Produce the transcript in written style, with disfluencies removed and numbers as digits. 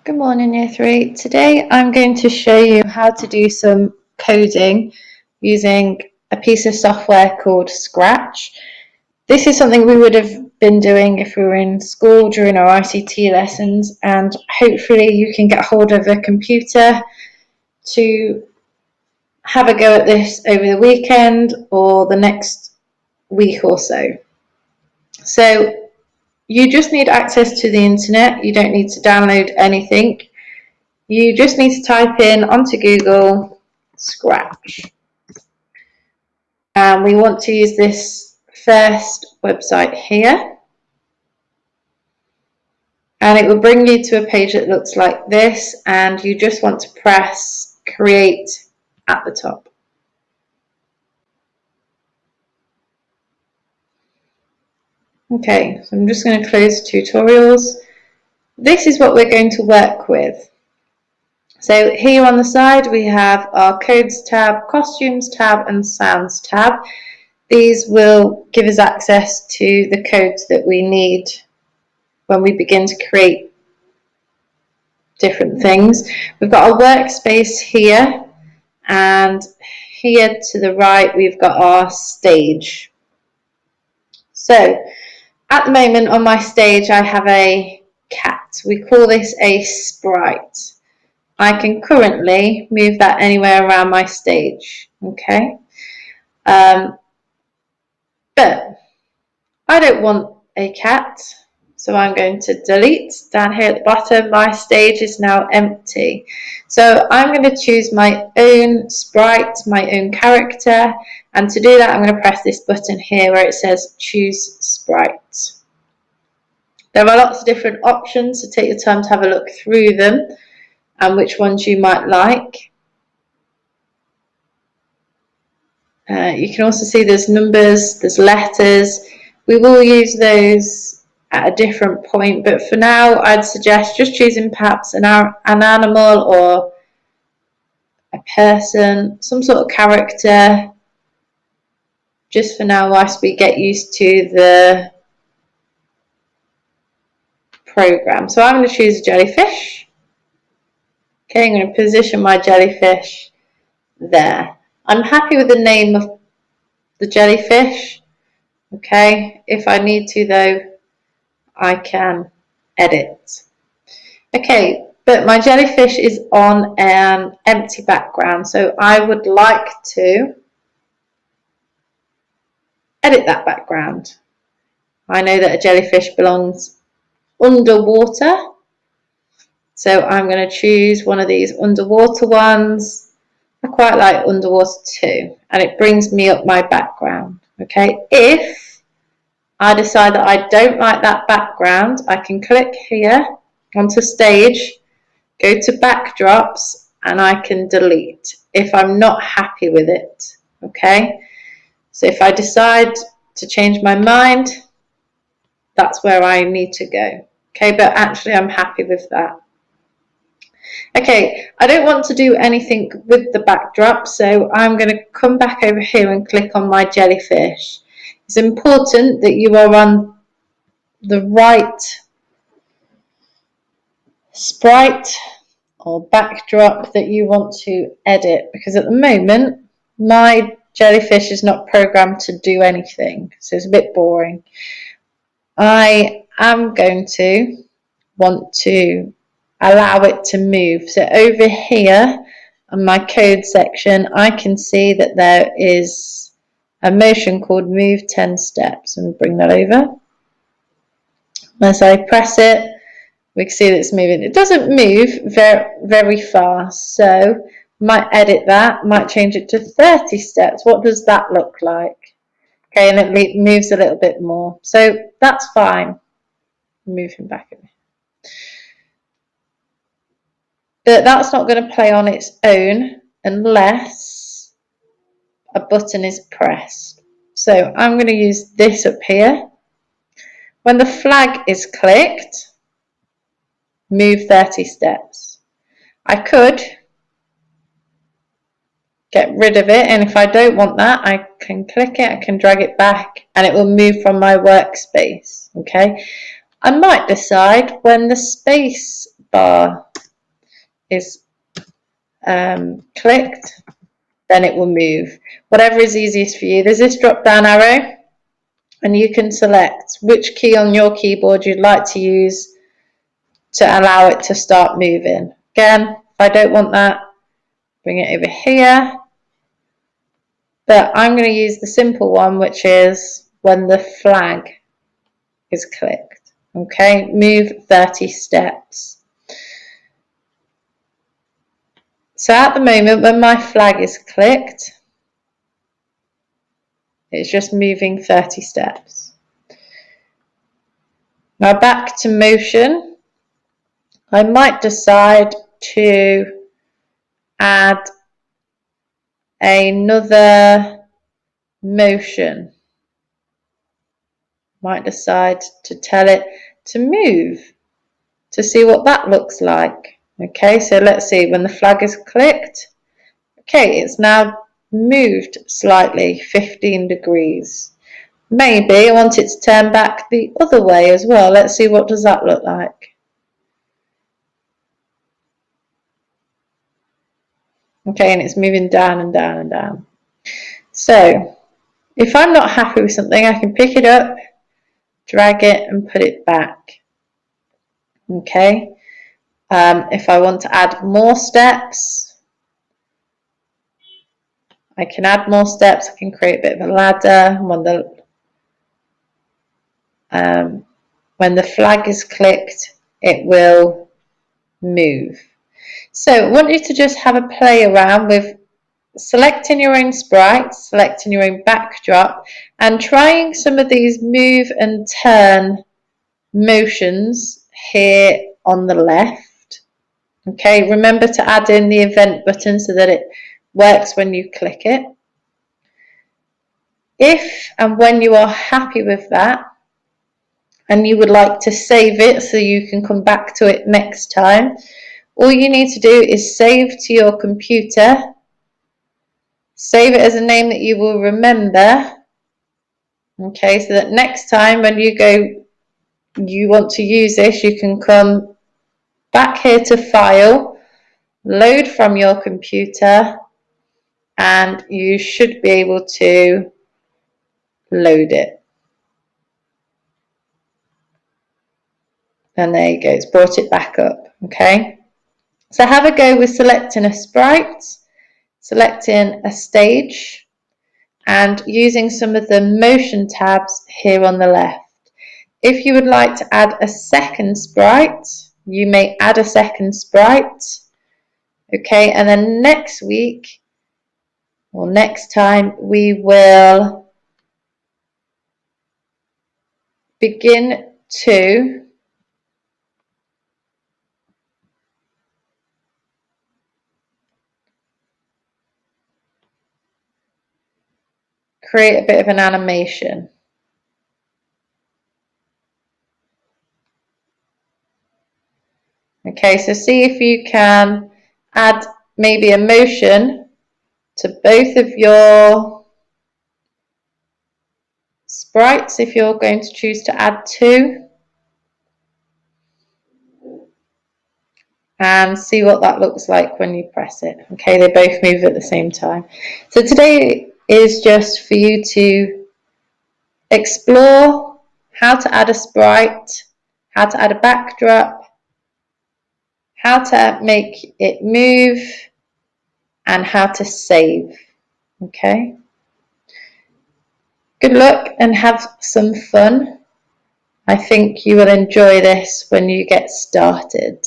Good morning, Year 3. Today I'm going to show you how to do some coding using a piece of software called Scratch. This is something we would have been doing if we were in school during our ICT lessons, and hopefully you can get hold of a computer to have a go at this over the weekend or the next week or so. So you just need access to the internet. You don't need to download anything. You just need to type in onto Google Scratch. And we want to use this first website here. And it will bring you to a page that looks like this, and you just want to press create at the top. Okay, so I'm just going to close tutorials. This is what we're going to work with. So here on the side we have our codes tab, costumes tab and sounds tab. These will give us access to the codes that we need when we begin to create different things. We've got our workspace here, and here to the right we've got our stage. So at the moment on my stage I have a cat. We call this a sprite. I can currently move that anywhere around my stage, okay? But I don't want a cat, so I'm going to delete. Down here at the bottom, my stage is now empty. So I'm going to choose my own sprite, my own character, and to do that I'm going to press this button here where it says choose sprite. There are lots of different options, so take your time to have a look through them and which ones you might like. You can also see there's numbers, there's letters. We will use those at a different point, but for now I'd suggest just choosing perhaps an animal or a person, some sort of character, just for now whilst we get used to the program. So I'm going to choose a jellyfish. Okay, I'm going to position my jellyfish there. I'm happy with the name of the jellyfish. Okay, if I need to though, I can edit. Okay, but my jellyfish is on an empty background, so I would like to edit that background. I know that a jellyfish belongs underwater, so I'm going to choose one of these underwater ones. I quite like underwater too, and it brings me up my background. Okay, if I decide that I don't like that background, I can click here onto stage, go to backdrops, and I can delete if I'm not happy with it. Okay, so if I decide to change my mind, that's where I need to go. Okay, but actually I'm happy with that. Okay, I don't want to do anything with the backdrop, so I'm going to come back over here and click on my jellyfish. It's important that you are on the right sprite or backdrop that you want to edit, because at the moment my jellyfish is not programmed to do anything, so it's a bit boring. I am going to want to allow it to move. So over here on my code section I can see that there is a motion called move 10 steps, and bring that over. As I press it, we can see that it's moving. It doesn't move very fast, so might edit that, might change it to 30 steps. What does that look like? Okay, and it moves a little bit more, so that's fine. Move him back in. But that's not going to play on its own unless a button is pressed. So I'm going to use this up here. When the flag is clicked, move 30 steps. I could get rid of it, and if I don't want that, I can click it, I can drag it back, and it will move from my workspace. Okay, I might decide when the space bar is clicked, then it will move. Whatever is easiest for you. There's this drop down arrow, and you can select which key on your keyboard you'd like to use to allow it to start moving. Again, if I don't want that, bring it over here. But I'm going to use the simple one, which is when the flag is clicked. Okay, move 30 steps. So at the moment, when my flag is clicked, it's just moving 30 steps. Now back to motion. I might decide to add another motion. Might decide to tell it to move to see what that looks like. Okay, so let's see, when the flag is clicked, okay, it's now moved slightly 15 degrees. Maybe I want it to turn back the other way as well. Let's see, what does that look like? Okay, and it's moving down and down and down. So if I'm not happy with something, I can pick it up, drag it and put it back. Okay, if I want to add more steps, I can add more steps. I can create a bit of a ladder. When the flag is clicked, it will move. So I want you to just have a play around with selecting your own sprites, selecting your own backdrop, and trying some of these move and turn motions here on the left. Okay, remember to add in the event button so that it works when you click it. If and when you are happy with that and you would like to save it so you can come back to it next time, all you need to do is save to your computer. Save it as a name that you will remember. Okay, so that next time when you want to use this, you can come back here to File, load from your computer, and you should be able to load it. And there you go, it's brought it back up. Okay, so have a go with selecting a sprite, selecting a stage, and using some of the motion tabs here on the left. If you would like to add a second sprite, you may add a second sprite. Okay, and then next week or next time we will begin to create a bit of an animation. Okay, so see if you can add maybe a motion to both of your sprites if you're going to choose to add two, and see what that looks like when you press it. Okay, they both move at the same time. So today is just for you to explore how to add a sprite, how to add a backdrop, how to make it move, and how to save. Okay, good luck and have some fun. I think you will enjoy this when you get started.